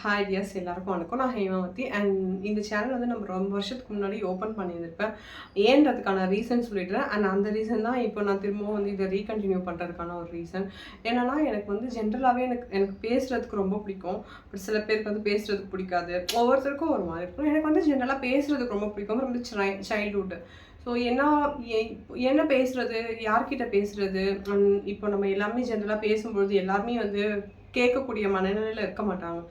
Hi tears எல்லாருக்கும் வணக்கம். நான் ஹேமாவதி அண்ட் இந்த சேனல் வந்து நம்ம ரொம்ப வருஷத்துக்கு முன்னாடி ஓப்பன் பண்ணியிருந்திருப்பேன். ஏன்றதுக்கான ரீசன் சொல்லிடுறேன். அண்ட் அந்த ரீசன் தான் இப்போ நான் திரும்பவும் வந்து இதை ரீகண்டினியூ பண்ணுறதுக்கான ஒரு ரீசன். என்னன்னா எனக்கு வந்து ஜென்ரலாகவே எனக்கு பேசுகிறதுக்கு ரொம்ப பிடிக்கும். பட் சில பேருக்கு வந்து பேசுகிறதுக்கு பிடிக்காது. ஒவ்வொருத்தருக்கும் ஒரு மாதிரி இருக்கும். எனக்கு வந்து ஜென்ரலாக பேசுகிறதுக்கு ரொம்ப பிடிக்கும். ரொம்ப சைல்டுஹுட். ஸோ என்ன பேசுகிறது, யார்கிட்ட பேசுகிறது, இப்போ நம்ம எல்லாமே ஜென்ரலாக பேசும்பொழுது எல்லாருமே வந்து கேட்கக்கூடிய மனநிலையில் இருக்க மாட்டாங்க.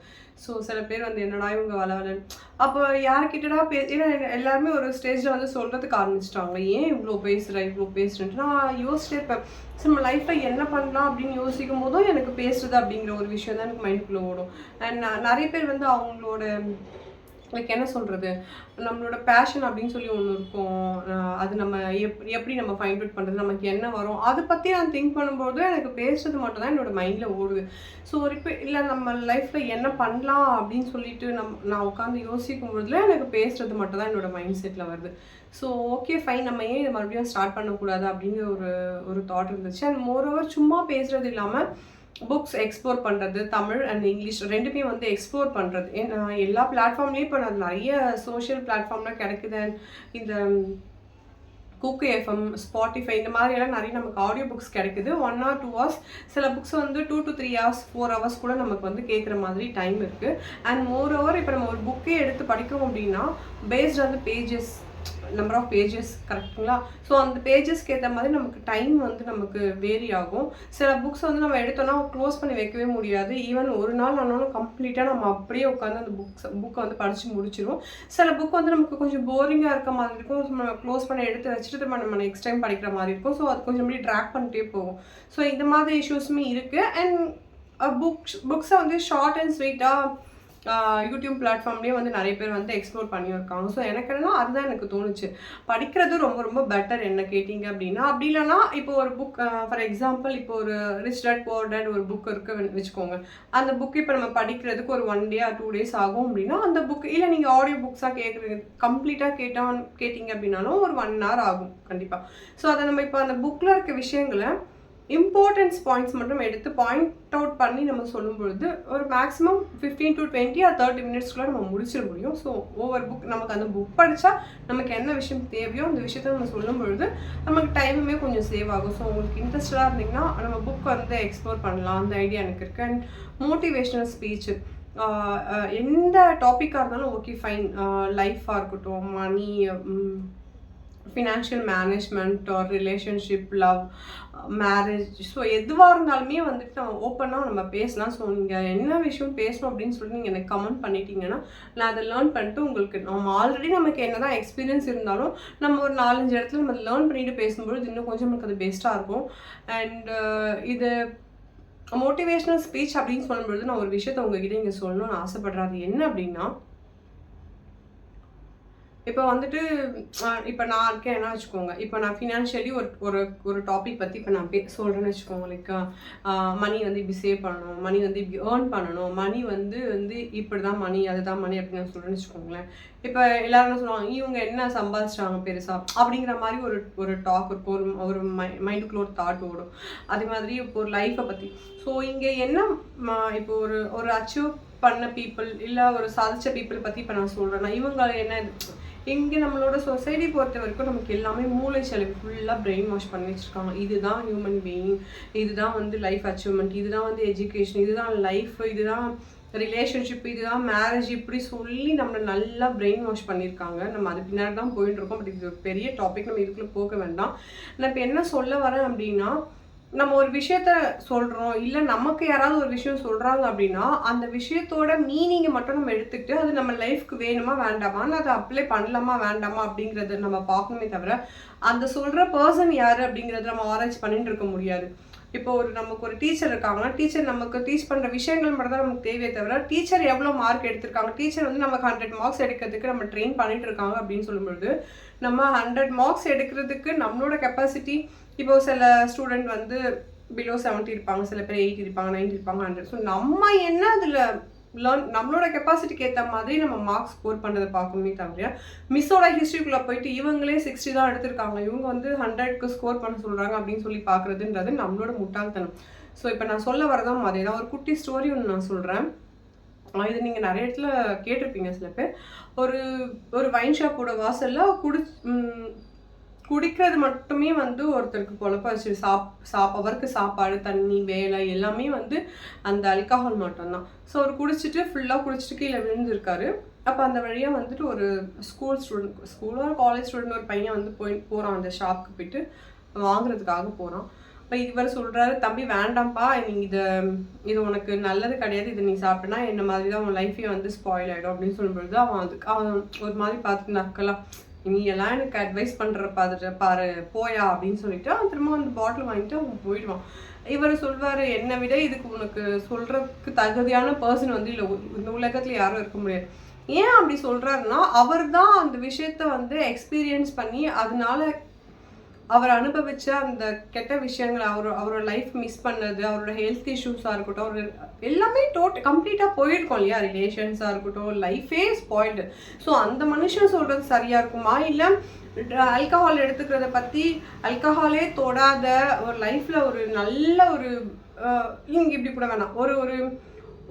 ஸோ சில பேர் வந்து என்னடா இவங்க வளவலன் அப்போ யார்கிட்டடா ஏன்னா எல்லாருமே ஒரு ஸ்டேஜில் வந்து சொல்கிறதுக்கு ஆரம்பிச்சிட்டாங்க. ஏன் இவ்வளோ பேசுகிறேன்ட்டு நான் யோசிச்சிட்டே இருப்பேன். ஸோ நம்ம லைஃப்பில் என்ன பண்ணலாம் அப்படின்னு யோசிக்கும் போதும் எனக்கு பேசுறது அப்படிங்கிற ஒரு விஷயம் தான் எனக்கு மைண்டுக்குள்ளே ஓடும். அண்ட் நிறைய பேர் வந்து அவங்களோட லைக் என்ன சொல்கிறது, நம்மளோட பேஷன் அப்படின்னு சொல்லி ஒன்று இருக்கும். அது நம்ம எப்படி நம்ம ஃபைண்ட் அவுட் பண்ணுறது, நமக்கு என்ன வரும், அதை பற்றி நான் திங்க் பண்ணும்போது எனக்கு பேசுறது மட்டும் தான் என்னோடய மைண்டில் ஓடுது. ஸோ இப்போ இல்லை நம்ம லைஃப்பில் என்ன பண்ணலாம் அப்படின்னு சொல்லிட்டு நான் உட்காந்து யோசிக்கும் போதில் எனக்கு பேசுறது மட்டும் தான் என்னோடய மைண்ட் செட்டில் வருது. ஸோ ஓகே ஃபைன், நம்ம ஏன் இதை மறுபடியும் ஸ்டார்ட் பண்ணக்கூடாது அப்படிங்கிற ஒரு தாட் இருந்துச்சு. அண்ட் மோரோவர் சும்மா பேசுகிறது இல்லாமல் புக்ஸ் எக்ஸ்ப்ளோர் பண்ணுறது, தமிழ் அண்ட் இங்கிலீஷ் ரெண்டுமே வந்து எக்ஸ்ப்ளோர் பண்ணுறது. எல்லா பிளாட்ஃபார்ம்லேயும் இப்போ நான் நிறைய சோஷியல் பிளாட்ஃபார்ம்லாம் கிடைக்குது. இந்த குக்கு எஃப்எம், ஸ்பாட்டிஃபை இந்த மாதிரியெல்லாம் நிறைய நமக்கு ஆடியோ புக்ஸ் கிடைக்குது. 1 or 2 hours, சில புக்ஸ் வந்து 2 to 3 hours 4 hours கூட நமக்கு வந்து கேட்குற மாதிரி டைம் இருக்குது. அண்ட் மோர் ஓவர் இப்போ நம்ம ஒரு புக்கே எடுத்து படிக்கிறோம் அப்படின்னா based on the pages, number of pages, கரெக்டுங்களா? ஸோ அந்த பேஜஸ்க்கு ஏற்ற மாதிரி நமக்கு டைம் வந்து நமக்கு வேரி ஆகும். சில புக்ஸ் வந்து நம்ம எடுத்தோன்னா க்ளோஸ் பண்ணி வைக்கவே முடியாது. ஈவன் ஒரு நாள் ஆனாலும் கம்ப்ளீட்டாக நம்ம அப்படியே உட்காந்து அந்த புக்கை வந்து படித்து முடிச்சிடும். சில புக் வந்து நமக்கு கொஞ்சம் போரிங்காக இருக்க மாதிரி இருக்கும். நம்ம க்ளோஸ் பண்ணி எடுத்து வச்சுட்டு நம்ம நெக்ஸ்ட் டைம் படிக்கிற மாதிரி இருக்கும். ஸோ அது கொஞ்சம் அப்படி ட்ராக் பண்ணிட்டே போகும். ஸோ இந்த மாதிரி இஷ்யூஸுமே இருக்குது. அண்ட் புக்ஸை வந்து ஷார்ட் அண்ட் ஸ்வீட்டாக யூடியூப் பிளாட்ஃபார்ம்லேயே வந்து நிறைய பேர் வந்து எக்ஸ்ப்ளோர் பண்ணியிருக்காங்க. ஸோ எனக்கு என்னன்னா அதுதான் எனக்கு தோணுச்சு. படிக்கிறது ரொம்ப ரொம்ப பெட்டர் என்ன கேட்டிங்க அப்படின்னா. அப்படி இல்லைன்னா இப்போ ஒரு புக் ஃபார் எக்ஸாம்பிள் இப்போ ஒரு ரிச் டாட் புவர் டாட் ஒரு புக் இருக்குது வச்சுக்கோங்க. அந்த புக் இப்போ நம்ம படிக்கிறதுக்கு ஒரு 1 day or 2 days ஆகும் அப்படின்னா அந்த புக் இல்லை நீங்கள் ஆடியோ புக்ஸாக கம்ப்ளீட்டாக கேட்டிங்க அப்படின்னாலும் ஒரு 1 hour ஆகும் கண்டிப்பாக. ஸோ அதை நம்ம இப்போ அந்த புக்கில் இருக்க விஷயங்களை இம்பார்ட்டன்ஸ் பாயிண்ட்ஸ் மட்டும் எடுத்து பாயிண்ட் அவுட் பண்ணி நம்ம சொல்லும் பொழுது ஒரு மேக்ஸிமம் 15 to 20 or 30 minutesக்குள்ளே நம்ம முடிச்சிட முடியும். ஸோ ஓவர் புக் நமக்கு அந்த புக் படித்தா நமக்கு என்ன விஷயம் தேவையோ அந்த விஷயத்த நம்ம சொல்லும் பொழுது நமக்கு டைமுமே கொஞ்சம் சேவ் ஆகும். ஸோ உங்களுக்கு இன்ட்ரெஸ்டடாக இருந்தீங்கன்னா நம்ம புக் வந்து எக்ஸ்ப்ளோர் பண்ணலாம், அந்த ஐடியா எனக்கு இருக்குது. அண்ட் மோட்டிவேஷ்னல் ஸ்பீச் எந்த டாப்பிக்காக இருந்தாலும் ஓகே ஃபைன். லைஃபாக இருக்கட்டும், money, financial management or relationship, love, marriage, so எதுவாக இருந்தாலுமே வந்துட்டு நம்ம ஓப்பனாக நம்ம பேசலாம். ஸோ நீங்கள் என்ன விஷயம் பேசணும் அப்படின்னு சொல்லி நீங்கள் எனக்கு கமெண்ட் பண்ணிட்டீங்கன்னா நான் அதை லேர்ன் பண்ணிட்டு உங்களுக்கு நம்ம ஆல்ரெடி நமக்கு என்ன தான் எக்ஸ்பீரியன்ஸ் இருந்தாலும் நம்ம ஒரு 4-5 இடத்துல நம்ம லேர்ன் பண்ணிட்டு பேசும்பொழுது இன்னும் கொஞ்சம் நமக்கு அது பெஸ்ட்டாக இருக்கும். அண்ட் இது மோட்டிவேஷ்னல் ஸ்பீச் அப்படின்னு சொல்லும்பொழுது நான் ஒரு விஷயத்தை உங்ககிட்ட இங்கே சொல்லணும்னு ஆசைப்படுறேன். அது என்ன அப்படின்னா, இப்போ வந்துட்டு இப்போ நான் இருக்கேன்னா வச்சுக்கோங்க. இப்போ நான் ஃபினான்ஷியலி ஒரு டாபிக் பற்றி இப்போ நான் சொல்கிறேன்னு வச்சுக்கோங்க. லைக் மணி வந்து இப்படி சேவ் பண்ணணும், மணி வந்து இப்படி ஏர்ன் பண்ணணும், மணி வந்து இப்படி தான் மணி, அதுதான் மணி அப்படின்னு நான் சொல்கிறேன்னு வச்சுக்கோங்களேன். இப்போ எல்லாரும் என்ன சொல்லுவாங்க, இவங்க என்ன சம்பாதிச்சிட்டாங்க பெருசாக அப்படிங்கிற மாதிரி ஒரு டாக் இருக்கும், ஒரு மைண்டுக்குள்ள ஒரு தாட் ஓடும். அதே மாதிரி இப்போ ஒரு லைஃப்பை பற்றி. ஸோ இங்கே என்ன இப்போ ஒரு அச்சீவ் பண்ண பீப்புள் இல்லை ஒரு சாதிச்ச பீப்புள் பற்றி இப்போ நான் சொல்கிறேன்னா இவங்க என்ன இங்கே நம்மளோட சொசைட்டி பொறுத்த வரைக்கும் நமக்கு எல்லாமே மூளை செலவு ஃபுல்லாக பிரெயின் வாஷ் பண்ணி வச்சுருக்காங்க. இதுதான் ஹியூமன் பீயிங், இதுதான் வந்து லைஃப் அச்சீவ்மெண்ட், இதுதான் வந்து எஜுகேஷன், இதுதான் லைஃப், இதுதான் ரிலேஷன்ஷிப், இதுதான் மேரேஜ், இப்படி சொல்லி நம்மளை நல்லா பிரெயின் வாஷ் பண்ணியிருக்காங்க. நம்ம அது பின்னாடி தான் போயிட்டு இருக்கோம். பட் இது ஒரு பெரிய டாபிக், நம்ம இதுக்குள்ளே போக வேண்டாம். நான் இப்போ என்ன சொல்ல வரேன் அப்படின்னா, நம்ம ஒரு விஷயத்த சொல்கிறோம் இல்லை நமக்கு யாராவது ஒரு விஷயம் சொல்கிறாங்க அப்படின்னா அந்த விஷயத்தோட மீனிங்கை மட்டும் நம்ம எடுத்துக்கிட்டு அது நம்ம லைஃப்க்கு வேணுமா வேண்டாமான்னு அதை அப்ளை பண்ணலாமா வேண்டாமா அப்படிங்கிறத நம்ம பார்க்கணுமே தவிர அந்த சொல்கிற பர்சன் யார் அப்படிங்கிறத நம்ம ஆராய்ச்சி பண்ணிட்டு இருக்க முடியாது. இப்போ நமக்கு ஒரு டீச்சர் இருக்காங்கன்னா டீச்சர் நமக்கு டீச் பண்ணுற விஷயங்கள் மட்டும் தான் நமக்கு தேவையே தவிர டீச்சர் எவ்வளோ மார்க் எடுத்திருக்காங்க, டீச்சர் வந்து நமக்கு 100 marks எடுக்கிறதுக்கு நம்ம ட்ரெயின் பண்ணிட்டு இருக்காங்க அப்படின்னு சொல்லும்பொழுது நம்ம 100 marks எடுக்கிறதுக்கு நம்மளோட கெப்பாசிட்டி, இப்போ சில ஸ்டூடெண்ட் வந்து பிலோ 70 இருப்பாங்க, சில பேர் 80 இருப்பாங்க, 90 இருப்பாங்க, 100. ஸோ நம்ம என்ன அதில் நம்மளோட கெப்பாசிட்டிக்கு ஏற்ற மாதிரி நம்ம மார்க்ஸ் ஸ்கோர் பண்ணுறதை பார்க்கணுமே தவிர மிஸ்ஸோட ஹிஸ்ட்ரிக்குள்ளே போயிட்டு இவங்களே 60 தான் எடுத்திருக்காங்க, இவங்க வந்து 100க்கு ஸ்கோர் பண்ண சொல்கிறாங்க அப்படின்னு சொல்லி பார்க்குறதுன்றது நம்மளோட முட்டாள்தனம். ஸோ இப்போ நான் சொல்ல வரதான் அதே தான். ஒரு குட்டி ஸ்டோரி ஒன்று நான் சொல்கிறேன். இது நீங்கள் நிறைய இடத்துல கேட்டிருப்பீங்க சில பேர். ஒரு ஒரு வைன் ஷாப்போட வாசலில் குடிக்கிறது மட்டுமே வந்து ஒருத்தருக்கு பொழப்ப வச்சு அவருக்கு சாப்பாடு, தண்ணி, வேலை எல்லாமே வந்து அந்த ஆல்கஹால் மட்டும்தான். ஸோ அவர் குடிச்சிட்டு ஃபுல்லாக குடிச்சிட்டு கீழே விழுந்திருக்காரு. அப்போ அந்த வழியாக வந்துட்டு ஒரு ஸ்கூலோ காலேஜ் ஸ்டூடெண்ட் ஒரு பையன் வந்து போகிறான், அந்த ஷாப்புக்கு போயிட்டு வாங்குறதுக்காக போகிறான். இப்போ இவர் சொல்கிறாரு, தம்பி வேண்டாம்ப்பா, நீங்கள் இது உனக்கு நல்லது கிடையாது, இது நீ சாப்பிட்டனா என்ன மாதிரி தான் உன் லைஃபே வந்து ஸ்பாயில் ஆகிடும் அப்படின்னு சொல்லும்பொழுது அவன் ஒரு மாதிரி பார்த்துட்டு நக்கலாம், நீ எல்லாம் எனக்கு அட்வைஸ் பண்ணுற பாரு போயா அப்படின்னு சொல்லிட்டு அவன் திரும்ப அந்த பாட்டில் வாங்கிட்டு அவன் போயிடுவான். இவர் சொல்வார், என்னை விட இதுக்கு உனக்கு சொல்கிறதுக்கு தகுதியான பர்சன் வந்து இல்லை இந்த உலகத்தில் யாரும் இருக்க முடியாது. ஏன் அப்படி சொல்கிறாருன்னா, அவர் தான் அந்த விஷயத்த வந்து எக்ஸ்பீரியன்ஸ் பண்ணி அதனால அவர் அனுபவிச்ச அந்த கெட்ட விஷயங்கள், அவரோட லைஃப் மிஸ் பண்ணது, அவரோட ஹெல்த் இஷ்யூஸாக இருக்கட்டும், அவர் எல்லாமே கம்ப்ளீட்டாக போயிருக்கோம் இல்லையா, ரிலேஷன்ஸாக இருக்கட்டும், லைஃபே ஸ்பாயில்டு. ஸோ அந்த மனுஷன் சொல்கிறது சரியாக இருக்குமா, இல்லை ஆல்கஹால் எடுத்துக்கிறத பற்றி ஆல்கஹாலே தொடாத ஒரு லைஃப்பில் ஒரு நல்ல ஒரு இங்கே இப்படி கூட வேணாம், ஒரு ஒரு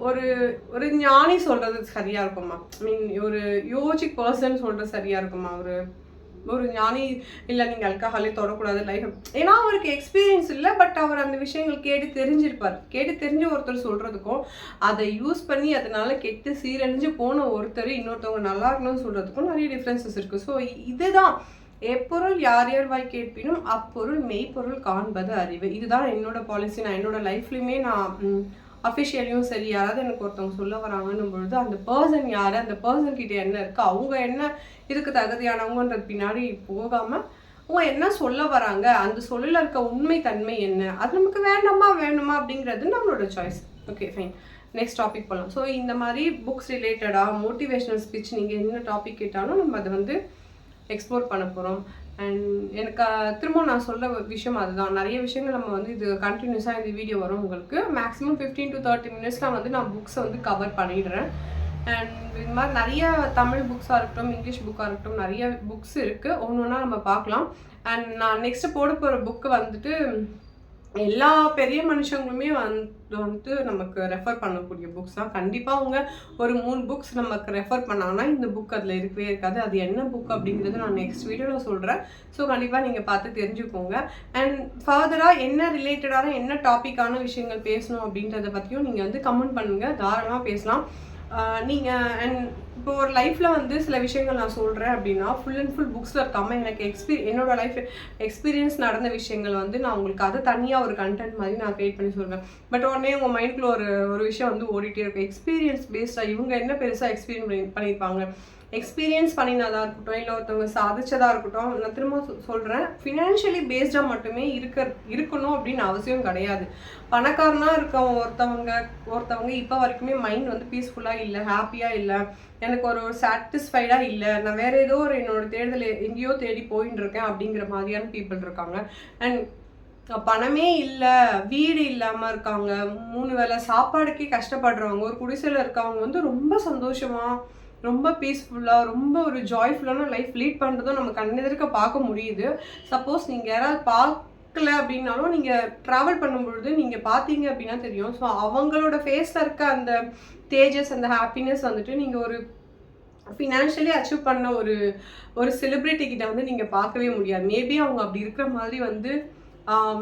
ஒரு ஒரு ஞானி சொல்கிறது சரியாக இருக்குமா, மீன் ஒரு யோஜிக் பர்சன் சொல்கிறது சரியாக இருக்குமா, ஒரு ஞானி இல்லை நீங்கள் ஆல்கஹாலே தொடக்கூடாது லைஃப், ஏன்னா அவருக்கு எக்ஸ்பீரியன்ஸ் இல்லை, பட் அவர் அந்த விஷயங்கள் கேட்டு தெரிஞ்சிருப்பார். கேட்டு தெரிஞ்ச ஒருத்தர் சொல்கிறதுக்கும் அதை யூஸ் பண்ணி அதனால கெட்டு சீரழிஞ்சு போன ஒருத்தர் இன்னொருத்தவங்க நல்லா இருக்கணும்னு சொல்கிறதுக்கும் நிறைய டிஃப்ரென்சஸ் இருக்குது. ஸோ இதுதான் எப்பொருள் யார் யார் வாய் கேட்பினும் அப்பொருள் மெய்ப்பொருள் காண்பது அறிவு. இதுதான் என்னோட பாலிசி. நான் என்னோட லைஃப்லையுமே நான் அஃபிஷியலையும் சரி, யாராவது எனக்கு ஒருத்தவங்க சொல்ல வராங்கன்னும் பொழுது அந்த பர்சன் யார், அந்த பர்சன் கிட்ட என்ன இருக்குது, அவங்க என்ன இதுக்கு தகுதியானவங்கன்றது பின்னாடி போகாமல் அவங்க என்ன சொல்ல வராங்க, அந்த சொல்லில் இருக்க உண்மை தன்மை என்ன, அது நமக்கு வேணுமா அப்படிங்கிறது நம்மளோட choice. Okay fine, next topic போகலாம். ஸோ இந்த மாதிரி புக்ஸ் ரிலேட்டடாக மோட்டிவேஷ்னல் ஸ்பீச் நீங்கள் என்ன டாபிக் கேட்டாலும் நம்ம அதை வந்து எக்ஸ்ப்ளோர் பண்ண போகிறோம். அண்ட் எனக்கு திரும்ப நான் சொல்ல விஷயம் அதுதான், நிறைய விஷயங்கள் நம்ம வந்து இது கண்டினியூஸாக இந்த வீடியோ வரும் உங்களுக்கு. மேக்ஸிமம் 15 to 30 மினிட்ஸ்லாம் வந்து நான் புக்ஸை வந்து கவர் பண்ணிடுறேன். அண்ட் இது மாதிரி நிறைய தமிழ் புக்ஸாக இருக்கட்டும், இங்கிலீஷ் புக்காக இருக்கட்டும், நிறைய புக்ஸ் இருக்குது, ஒன்று ஒன்றா நம்ம பார்க்கலாம். அண்ட் நான் நெக்ஸ்ட்டு போட போகிற புக்கு வந்துட்டு எல்லா பெரிய மனுஷங்களுமே வந்து நமக்கு ரெஃபர் பண்ணக்கூடிய புக்ஸ் தான். கண்டிப்பாக அவங்க ஒரு 3 புக்ஸ் நமக்கு ரெஃபர் பண்ணாங்கன்னா இந்த புக் அதில் இருக்கவே இருக்காது. அது என்ன புக் அப்படிங்கிறது நான் நெக்ஸ்ட் வீடியோவில் சொல்கிறேன். ஸோ கண்டிப்பாக நீங்கள் பார்த்து தெரிஞ்சுக்கோங்க. அண்ட் ஃபர்தராக என்ன ரிலேட்டடான என்ன டாப்பிக்கான விஷயங்கள் பேசணும் அப்படின்றத பற்றியும் நீங்கள் வந்து கமெண்ட் பண்ணுங்கள், தாராளமாக பேசலாம். நீங்கள் அண்ட் இப்போ ஒரு லைஃப்பில் வந்து சில விஷயங்கள் நான் சொல்கிறேன் அப்படின்னா ஃபுல் அண்ட் ஃபுல் புக்ஸில் இருக்காமல் எனக்கு என்னோட லைஃப் எக்ஸ்பீரியன்ஸ் நடந்த விஷயங்கள் வந்து நான் உங்களுக்கு அதை தனியாக ஒரு கண்டென்ட் மாதிரி நான் க்ரியேட் பண்ணி சொல்வேன். பட் உடனே உங்கள் மைண்டில் ஒரு விஷயம் வந்து ஓடிட்டே இருக்கும், எக்ஸ்பீரியன்ஸ் பேஸ்டாக இவங்க என்ன பெருசாக எக்ஸ்பீரியன்ஸ் பண்ணியிருப்பாங்க, எக்ஸ்பீரியன்ஸ் பண்ணினதாக இருக்கட்டும், இல்லை ஒருத்தவங்க சாதிச்சதாக இருக்கட்டும். நான் திரும்ப சொல்கிறேன், ஃபினான்ஷியலி பேஸ்டாக மட்டுமே இருக்கணும் அப்படின்னு அவசியம் கிடையாது. பணக்காரனாக இருக்கவங்க ஒருத்தவங்க இப்போ வரைக்குமே மைண்ட் வந்து பீஸ்ஃபுல்லாக இல்லை, ஹாப்பியாக இல்லை, எனக்கு ஒரு சாட்டிஸ்ஃபைடாக இல்லை, நான் வேறு ஏதோ ஒரு என்னோட தேடுதல் எங்கேயோ தேடி போயின்னு இருக்கேன் அப்படிங்கிற மாதிரியான பீப்புள் இருக்காங்க. அண்ட் பணமே இல்லை, வீடு இல்லாமல் இருக்காங்க, 3 வேளை சாப்பாடுக்கே கஷ்டப்படுறவங்க, ஒரு குடிசையில் இருக்கவங்க வந்து ரொம்ப சந்தோஷமாக, ரொம்ப பீஸ்ஃபுல்லாக, ரொம்ப ஒரு ஜாய்ஃபுல்லான லைஃப் லீட் பண்ணுறதும் நம்ம கண்ணெதிர்க்க பார்க்க முடியுது. சப்போஸ் நீங்கள் யாராவது பார்க்கல அப்படின்னாலும் நீங்கள் ட்ராவல் பண்ணும்பொழுது நீங்கள் பார்த்தீங்க அப்படின்னா தெரியும். ஸோ அவங்களோட ஃபேஸில் இருக்க அந்த தேஜஸ், அந்த ஹாப்பினஸ் வந்துட்டு நீங்கள் ஒரு ஃபினான்ஷியலி அச்சீவ் பண்ண ஒரு செலிப்ரிட்டி கிட்ட வந்து நீங்கள் பார்க்கவே முடியாது. மேபி அவங்க அப்படி இருக்கிற மாதிரி வந்து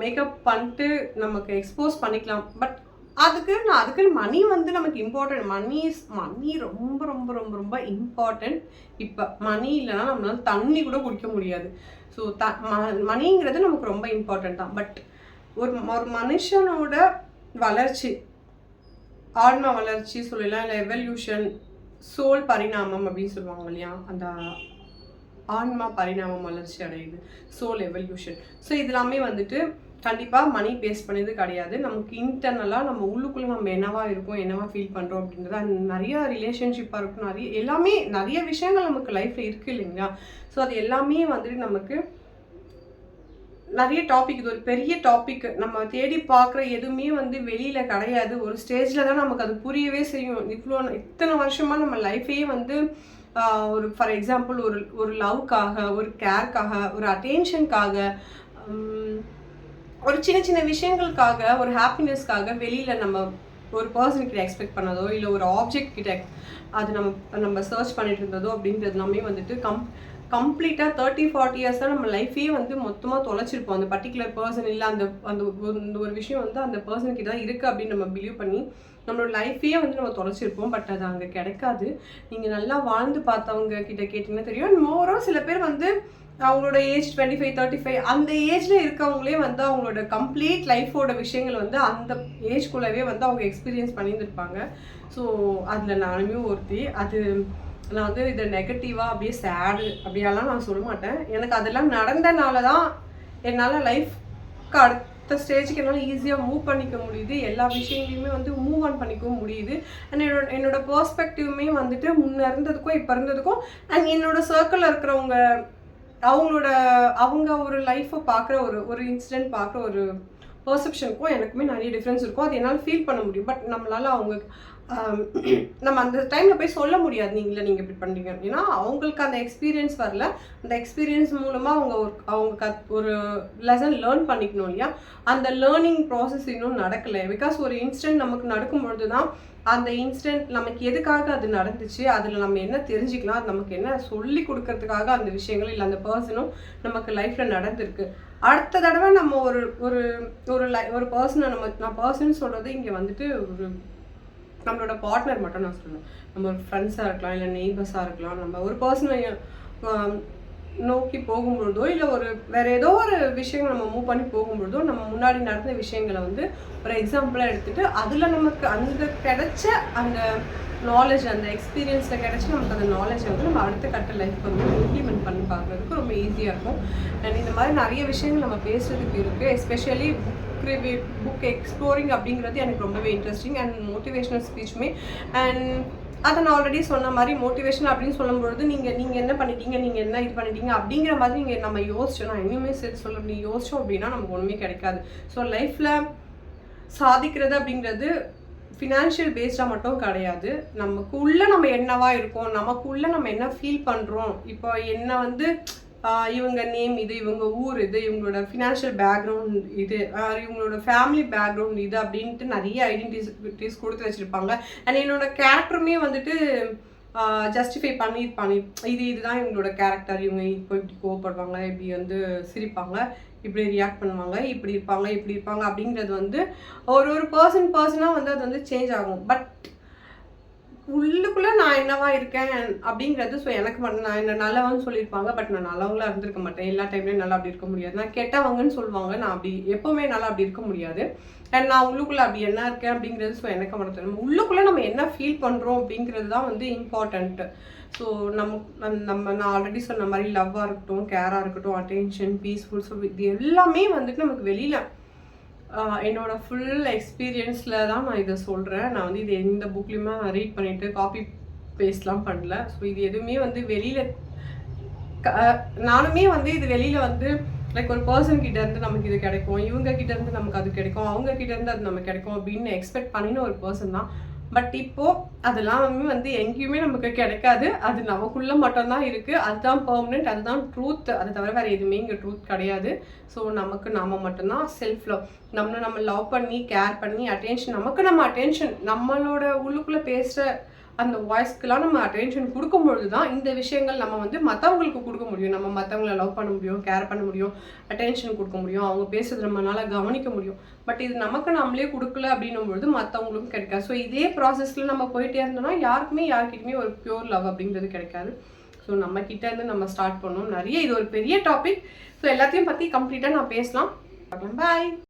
மேக்கப் பண்ணிட்டு நமக்கு எக்ஸ்போஸ் பண்ணிக்கலாம். பட் அதுக்கு மணி வந்து நமக்கு இம்பார்ட்டன்ட். மணி ரொம்ப ரொம்ப ரொம்ப ரொம்ப இம்பார்ட்டன்ட். இப்போ மணி இல்லைன்னா நம்மளால தண்ணி கூட குடிக்க முடியாது. ஸோ மணிங்கிறது நமக்கு ரொம்ப இம்பார்ட்டன்ட் தான். பட் ஒரு மனுஷனோட வளர்ச்சி, ஆன்ம வளர்ச்சி சொல்லலாம், இல்லை எவல்யூஷன், சோல் பரிணாமம் அப்படின்னு சொல்லுவாங்க இல்லையா, அந்த ஆன்மா பரிணாமம் வளர்ச்சி அடையுது, சோல் எவல்யூஷன். ஸோ இதெல்லாமே வந்துட்டு கண்டிப்பாக மணி பேஸ் பண்ணது கிடையாது. நமக்கு இன்டர்னலாக நம்ம உள்ளுக்குள்ளே நம்ம என்னவா இருக்கோம், என்னவா ஃபீல் பண்ணுறோம் அப்படின்றது, நிறைய ரிலேஷன்ஷிப்பாக இருக்கும், நிறைய விஷயங்கள் நமக்கு லைஃப்பில் இருக்குது இல்லைங்களா. ஸோ அது எல்லாமே வந்துட்டு நமக்கு நிறைய டாபிக், இது ஒரு பெரிய டாபிக். நம்ம தேடி பார்க்குற எதுவுமே வந்து வெளியில் கிடையாது. ஒரு ஸ்டேஜில் தான் நமக்கு அது புரியவே செய்யும். இத்தனை வருஷமாக நம்ம லைஃபையே வந்து ஒரு ஃபார் எக்ஸாம்பிள் ஒரு லவ்க்காக, ஒரு கேர்க்காக, ஒரு அட்டென்ஷனுக்காக, ஒரு சின்ன சின்ன விஷயங்களுக்காக, ஒரு ஹாப்பினஸ்க்காக வெளியில் நம்ம ஒரு பர்சன் கிட்ட எக்ஸ்பெக்ட் பண்ணதோ இல்லை ஒரு ஆப்ஜெக்ட் கிட்ட அது நம்ம சர்ச் பண்ணிட்டு இருந்ததோ அப்படின்றது எல்லாமே வந்துட்டு கம்ப்ளீட்டாக 30-40 இயர்ஸ் தான் நம்ம லைஃபே வந்து மொத்தமாக தொலைச்சிருப்போம். அந்த பர்டிகுலர் பர்சன் இல்லை அந்த அந்த ஒரு விஷயம் வந்து அந்த பர்சன் கிட்ட தான் இருக்குது அப்படின்னு நம்ம பிலீவ் பண்ணி நம்மளோட லைஃபே வந்து நம்ம தொலைச்சிருப்போம். பட் அது அங்கே கிடைக்காது. நீங்கள் நல்லா வாழ்ந்து பார்த்தவங்க கிட்ட கேட்டிங்கன்னா தெரியும். மோரோம் சில பேர் வந்து அவங்களோட ஏஜ் 25-35 அந்த ஏஜில் இருக்கவங்களே வந்து அவங்களோட கம்ப்ளீட் லைஃபோட விஷயங்கள் வந்து அந்த ஏஜ்குள்ளவே வந்து அவங்க எக்ஸ்பீரியன்ஸ் பண்ணியிருந்திருப்பாங்க. ஸோ அதில் நானுமே ஒருத்தி. அது நான் வந்து இதை நெகட்டிவாக அப்படியே சேடு அப்படியெல்லாம் நான் சொல்ல மாட்டேன். எனக்கு அதெல்லாம் நடந்தனால தான் என்னால் லைஃப்க்கு அடுத்த ஸ்டேஜுக்கு என்னால் ஈஸியாக மூவ் பண்ணிக்க முடியுது. எல்லா விஷயங்களையுமே வந்து மூவ் ஆன் பண்ணிக்கவும் முடியுது. அண்ட் என்னோட பெர்ஸ்பெக்டிவுமே வந்துட்டு முன்னே இருந்ததுக்கும் இப்போ இருந்ததுக்கும் அண்ட் என்னோட சர்க்கிளில் இருக்கிறவங்க அவங்க ஒரு லைஃப்பை பார்க்குற ஒரு இன்சிடென்ட் பார்க்குற ஒரு பெர்செப்ஷனுக்கும் எனக்குமே நிறைய டிஃப்ரென்ஸ் இருக்கும். அது என்னால் ஃபீல் பண்ண முடியும். பட் நம்மளால் நம்ம அந்த டைமில் போய் சொல்ல முடியாது, நீங்கள் இப்படி பண்ணுறீங்க அப்படின்னா. அவங்களுக்கு அந்த எக்ஸ்பீரியன்ஸ் வரல. அந்த எக்ஸ்பீரியன்ஸ் மூலமாக அவங்க ஒரு லெசன் லேர்ன் பண்ணிக்கணும் இல்லையா? அந்த லேர்னிங் ப்ராசஸ் இன்னும் நடக்கலை. பிகாஸ் ஒரு இன்சிடென்ட் நமக்கு நடக்கும்பொழுது தான் அந்த இன்சிடென்ட் நமக்கு எதுக்காக அது நடந்துச்சு, அதில் நம்ம என்ன தெரிஞ்சுக்கலாம், அது நமக்கு என்ன சொல்லி கொடுக்கறதுக்காக அந்த விஷயங்கள் இல்லை அந்த பர்சனும் நமக்கு லைஃப்பில் நடந்திருக்கு. அடுத்த தடவை நம்ம ஒரு பர்சனை நான் பர்சன் சொல்கிறது இங்கே வந்துட்டு நம்மளோட பார்ட்னர் மட்டும் நான் சொல்லுவேன். நம்ம ஒரு ஃப்ரெண்ட்ஸாக இருக்கலாம், இல்லை நெய்பர்ஸாக இருக்கலாம். நம்ம ஒரு பர்சனை நோக்கி போகும்பொழுதோ இல்லை வேறு ஏதோ ஒரு விஷயங்கள் நம்ம மூவ் பண்ணி போகும்பொழுதோ நம்ம முன்னாடி நடந்த விஷயங்களை வந்து ஒரு எக்ஸாம்பிளாக எடுத்துகிட்டு அதில் நமக்கு அந்த கிடைச்ச அந்த நாலேஜ், அந்த எக்ஸ்பீரியன்ஸில் கிடைச்சி நமக்கு அந்த நாலேஜை வந்து நம்ம அடுத்த கட்ட லைஃப் வந்து இம்ப்ளிமெண்ட் பண்ணி பார்க்குறதுக்கு ரொம்ப ஈஸியாக இருக்கும். அண்ட் இந்த மாதிரி நிறைய விஷயங்கள் நம்ம பேசுகிறதுக்கு இருக்குது. எஸ்பெஷலி புக் எக்ஸ்ப்ளோரிங் அப்படிங்கிறது எனக்கு ரொம்பவே இன்ட்ரெஸ்டிங். அண்ட் மோட்டிவேஷ்னல் ஸ்பீச்சுமே. அண்ட் அதை நான் ஆல்ரெடி சொன்ன மாதிரி மோட்டிவேஷன் அப்படின்னு சொல்லும்பொழுது நீங்கள் என்ன பண்ணிட்டீங்க, நீங்கள் என்ன இது பண்ணிட்டீங்க அப்படிங்கிற மாதிரி நம்ம யோசிச்சோம். நான் இன்னுமே சரி சொல்ல நீ யோசிச்சோம் அப்படின்னா நமக்கு ஒன்றுமே கிடைக்காது. ஸோ லைஃப்பில் சாதிக்கிறது அப்படிங்கிறது ஃபினான்ஷியல் பேஸ்டாக மட்டும் கிடையாது. நமக்குள்ளே நம்ம என்னவா இருக்கோம், நமக்குள்ளே நம்ம என்ன ஃபீல் பண்ணுறோம். இப்போ என்ன வந்து இவங்க நேம் இது, இவங்க ஊர் இது, இவங்களோட ஃபினான்ஷியல் பேக்ரவுண்ட் இது, இவங்களோட ஃபேமிலி பேக்ரவுண்ட் இது அப்படின்ட்டு நிறைய ஐடென்டிட்டிஸ் கொடுத்து வச்சுருப்பாங்க. அண்ட் என்னோட கேரக்டருமே வந்துட்டு ஜஸ்டிஃபை பண்ணி இதுதான் இவங்களோட கேரக்டர். இவங்க இப்போ இப்படி கோவப்படுவாங்க, இப்படி வந்து சிரிப்பாங்க, இப்படி ரியாக்ட் பண்ணுவாங்க, இப்படி இருப்பாங்க அப்படிங்கிறது வந்து ஒரு பர்சனாக வந்து அது வந்து சேஞ்ச் ஆகும். பட் உள்ளுக்குள்ளே நான் என்னவா இருக்கேன் அப்படிங்கிறது ஸோ எனக்கு நான் என்ன நல்லவன்னு சொல்லியிருப்பாங்க. பட் நான் நல்லவங்களாக இருந்திருக்க மாட்டேன். எல்லா டைம்லேயும் நல்லா அப்படி இருக்க முடியாது. நான் கெட்டவங்கன்னு சொல்லுவாங்க. நான் அப்படி எப்போவுமே நல்லா அப்படி இருக்க முடியாது. அண்ட் நான் உள்ளுக்குள்ளே அப்படி என்ன இருக்கேன் அப்படிங்கிறது ஸோ எனக்கு மட்டும் நம்ம உள்ளுக்குள்ளே நம்ம என்ன ஃபீல் பண்ணுறோம் அப்படிங்கிறது தான் வந்து இம்பார்ட்டண்ட்டு. ஸோ நான் ஆல்ரெடி சொன்ன மாதிரி லவ்வாக இருக்கட்டும், கேராக இருக்கட்டும், அட்டென்ஷன், பீஸ்ஃபுல், ஸோ இது எல்லாமே வந்துட்டு நமக்கு வெளியில் என்னோட ஃபுல் எக்ஸ்பீரியன்ஸில் தான் நான் இதை சொல்கிறேன். நான் வந்து இது எந்த புக்லேயுமே நான் ரீட் பண்ணிவிட்டு காப்பி பேஸ்ட்லாம் பண்ணல. ஸோ இது எதுவுமே வந்து வெளியில் நானுமே வந்து இது வெளியில் வந்து லைக் ஒரு பர்சன் கிட்டேருந்து நமக்கு இது கிடைக்கும், இவங்க கிட்டேருந்து நமக்கு அது கிடைக்கும், அவங்க கிட்டேருந்து அது நமக்கு கிடைக்கும் அப்படின்னு எக்ஸ்பெக்ட் பண்ணின ஒரு பர்சன் தான். பட் இப்போது அதெல்லாம் வந்து எங்கேயுமே நமக்கு கிடைக்காது. அது நமக்குள்ளே மட்டும்தான் இருக்குது. அதுதான் பெர்மனெண்ட், அதுதான் ட்ரூத். அதை தவிர வேறு எதுவுமே இங்கே ட்ரூத் கிடையாது. ஸோ நாம் மட்டும்தான் செல்ஃப் லவ். நம்ம லவ் பண்ணி கேர் பண்ணி நம்ம அட்டென்ஷன் நம்மளோட உள்ளுக்குள்ளே பேசுகிற அந்த வாய்ஸ்க்கெலாம் நம்ம அட்டென்ஷன் கொடுக்கும்பொழுது தான் இந்த விஷயங்கள் நம்ம வந்து மற்றவங்களுக்கு கொடுக்க முடியும். நம்ம மற்றவங்கள லவ் பண்ண முடியும், கேர் பண்ண முடியும், அட்டென்ஷன் கொடுக்க முடியும், அவங்க பேசுறது நம்மளால கவனிக்க முடியும். பட் இது நமக்கு நம்மளே கொடுக்கல அப்படின்னும்பொழுது மற்றவங்களுக்கும் கிடைக்காது. ஸோ இதே ப்ராசஸில் நம்ம போயிட்டே இருந்தோம்னா யார்கிட்டையுமே ஒரு பியூர் லவ் அப்படிங்கிறது கிடைக்காது. ஸோ நம்ம கிட்டேருந்து நம்ம ஸ்டார்ட் பண்ணோம். இது ஒரு பெரிய டாபிக். ஸோ எல்லாத்தையும் பற்றி கம்ப்ளீட்டாக நான் பேசலாம். பாய்.